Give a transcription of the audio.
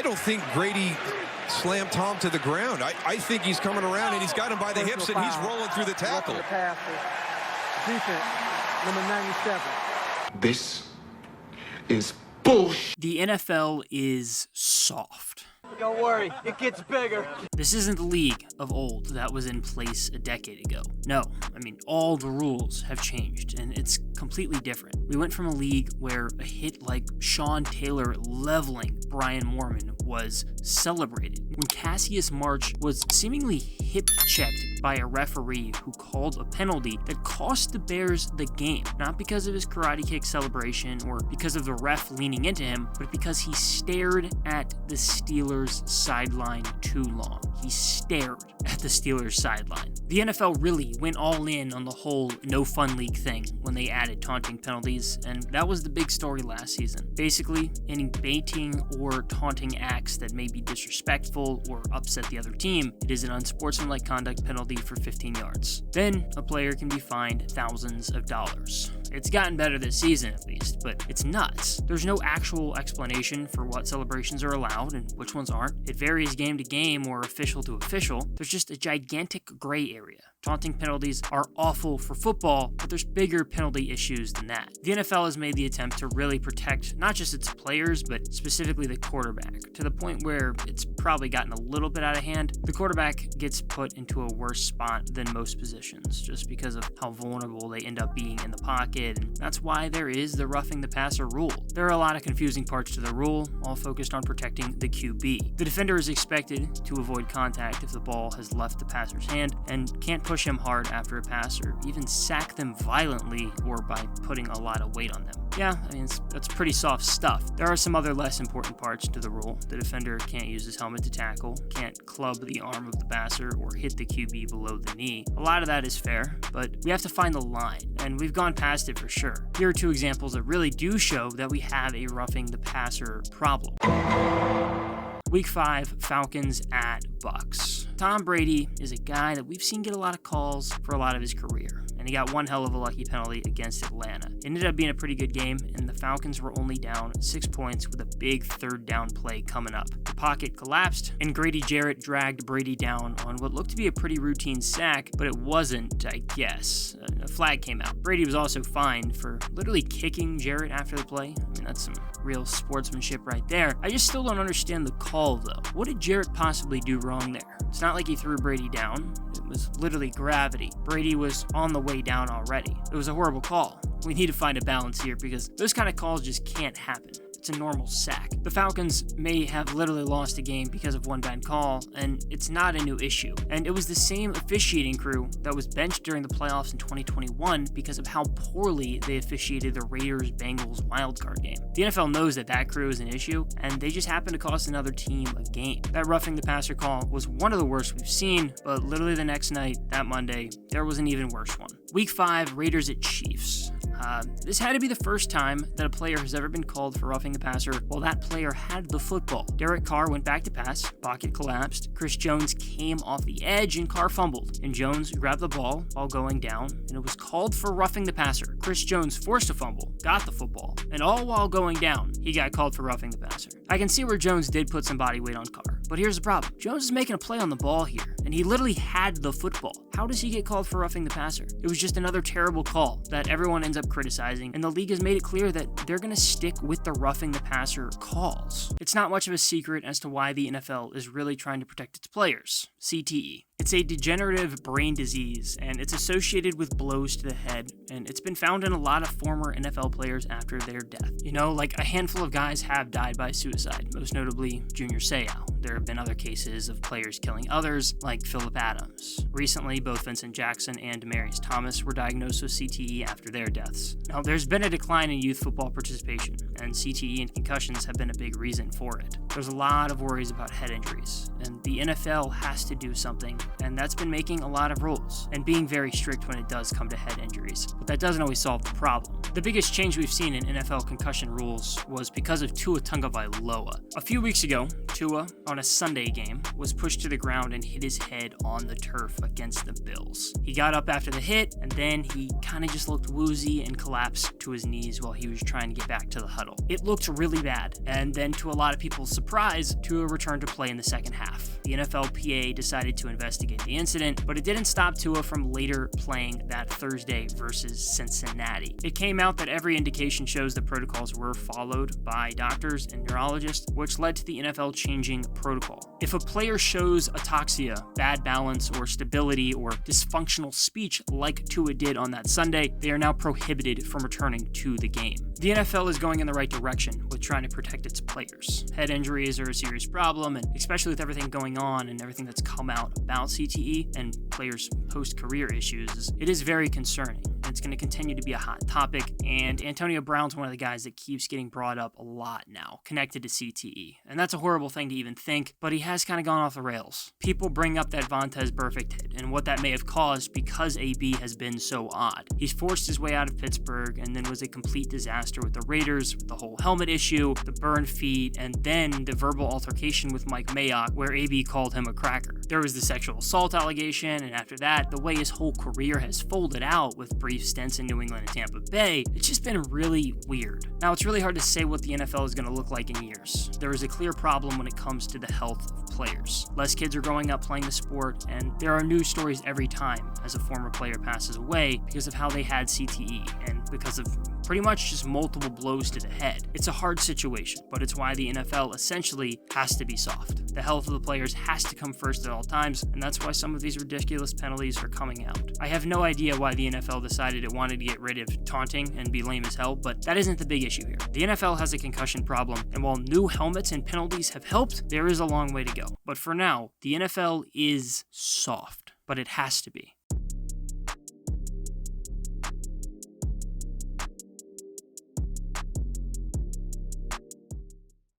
I don't think Brady slammed Tom to the ground. I think he's coming around and he's got him by the hips and he's rolling through the tackle. Defense, number 97. This is bullshit. The NFL is soft. Don't worry, it gets bigger. This isn't the league of old that was in place a decade ago. No, I mean, all the rules have changed, and it's completely different. We went from a league where a hit like Sean Taylor leveling Brian Moorman was celebrated, when Cassius Marsh was seemingly hip-checked by a referee who called a penalty that cost the Bears the game, not because of his karate kick celebration or because of the ref leaning into him, but because he stared at the Steelers sideline too long. He stared at the Steelers sideline. The NFL really went all in on the whole no fun league thing when they added taunting penalties, and that was the big story last season. Basically, any baiting or taunting acts that may be disrespectful or upset the other team, it is an unsportsmanlike conduct penalty for 15 yards. Then, a player can be fined thousands of dollars. It's gotten better this season at least, but it's nuts. There's no actual explanation for what celebrations are allowed and which ones aren't. It varies game to game or official to official. There's just a gigantic gray area. Taunting penalties are awful for football, but there's bigger penalty issues than that. The NFL has made the attempt to really protect not just its players, but specifically the quarterback, to the point where it's probably gotten a little bit out of hand. The quarterback gets put into a worse spot than most positions, just because of how vulnerable they end up being in the pocket, and that's why there is the roughing the passer rule. There are a lot of confusing parts to the rule, all focused on protecting the QB. The defender is expected to avoid contact if the ball has left the passer's hand, and can't push him hard after a pass or even sack them violently or by putting a lot of weight on them. Yeah, I mean, that's pretty soft stuff. There are some other less important parts to the rule. The defender can't use his helmet to tackle, can't club the arm of the passer or hit the QB below the knee. A lot of that is fair, but we have to find the line, and we've gone past it for sure. Here are two examples that really do show that we have a roughing the passer problem. Week 5, Falcons at Bucks. Tom Brady is a guy that we've seen get a lot of calls for a lot of his career, and he got one hell of a lucky penalty against Atlanta. It ended up being a pretty good game, and the Falcons were only down 6 points with a big third down play coming up. The pocket collapsed, and Grady Jarrett dragged Brady down on what looked to be a pretty routine sack, but it wasn't, I guess. A flag came out. Brady was also fined for literally kicking Jarrett after the play. I mean, that's some real sportsmanship right there. I just still don't understand the call, though. What did Jarrett possibly do wrong there? It's not like he threw Brady down. It was literally gravity. Brady was on the way down already. It was a horrible call. We need to find a balance here because those kind of calls just can't happen. It's a normal sack. The Falcons may have literally lost a game because of one bad call, and it's not a new issue. And it was the same officiating crew that was benched during the playoffs in 2021 because of how poorly they officiated the Raiders-Bengals wildcard game. The NFL knows that that crew is an issue, and they just happen to cost another team a game. That roughing the passer call was one of the worst we've seen, but literally the next night, that Monday, there was an even worse one. Week 5, Raiders at Chiefs. This had to be the first time that a player has ever been called for roughing the passer while that player had the football. Derek Carr went back to pass, pocket collapsed, Chris Jones came off the edge and Carr fumbled, and Jones grabbed the ball while going down, and it was called for roughing the passer. Chris Jones forced a fumble, got the football, and all while going down, he got called for roughing the passer. I can see where Jones did put some body weight on Carr, but here's the problem. Jones is making a play on the ball here, and he literally had the football. How does he get called for roughing the passer? It was just another terrible call that everyone ends up criticizing, and the league has made it clear that they're going to stick with the roughing the passer calls. It's not much of a secret as to why the NFL is really trying to protect its players. CTE. It's a degenerative brain disease, and it's associated with blows to the head, and it's been found in a lot of former NFL players after their death. You know, like a handful of guys have died by suicide, most notably Junior Seau. There have been other cases of players killing others, like Phillip Adams. Recently, both Vincent Jackson and Demaryius Thomas were diagnosed with CTE after their deaths. Now, there's been a decline in youth football participation, and CTE and concussions have been a big reason for it. There's a lot of worries about head injuries, and the NFL has to do something, and that's been making a lot of rules and being very strict when it does come to head injuries. But that doesn't always solve the problem. The biggest change we've seen in NFL concussion rules was because of Tua Tagovailoa. A few weeks ago, Tua, on a Sunday game, was pushed to the ground and hit his head on the turf against the Bills. He got up after the hit, and then he kind of just looked woozy and collapsed to his knees while he was trying to get back to the huddle. It looked really bad, and then to a lot of people's surprise, Tua returned to play in the second half. The NFLPA decided to investigate the incident, but it didn't stop Tua from later playing that Thursday versus Cincinnati. It came out that every indication shows the protocols were followed by doctors and neurologists, which led to the NFL changing protocol. If a player shows ataxia, bad balance or stability or dysfunctional speech like Tua did on that Sunday, they are now prohibited from returning to the game. The NFL is going in the right direction with trying to protect its players. Head injuries are a serious problem, and especially with everything going on and everything that's come out about CTE and players' post-career issues, it is very concerning. It's going to continue to be a hot topic, and Antonio Brown's one of the guys that keeps getting brought up a lot now, connected to CTE. And that's a horrible thing to even think, but he has kind of gone off the rails. People bring up that Vontaze Burfict hit and what that may have caused because AB has been so odd. He's forced his way out of Pittsburgh and then was a complete disaster with the Raiders, with the whole helmet issue, the burned feet, and then the verbal altercation with Mike Mayock where AB called him a cracker. There was the sexual assault allegation, and after that, the way his whole career has folded out with brief stints in New England and Tampa Bay, it's just been really weird. Now, it's really hard to say what the NFL is going to look like in years. There is a clear problem when it comes to the health of players. Less kids are growing up playing the sport, and there are news stories every time as a former player passes away because of how they had CTE and because of pretty much just multiple blows to the head. It's a hard situation, but it's why the NFL essentially has to be soft. The health of the players has to come first at all times, and that's why some of these ridiculous penalties are coming out. I have no idea why the NFL decided it wanted to get rid of taunting and be lame as hell, but that isn't the big issue here. The NFL has a concussion problem, and while new helmets and penalties have helped, there is a long way to go. But for now, the NFL is soft, but it has to be.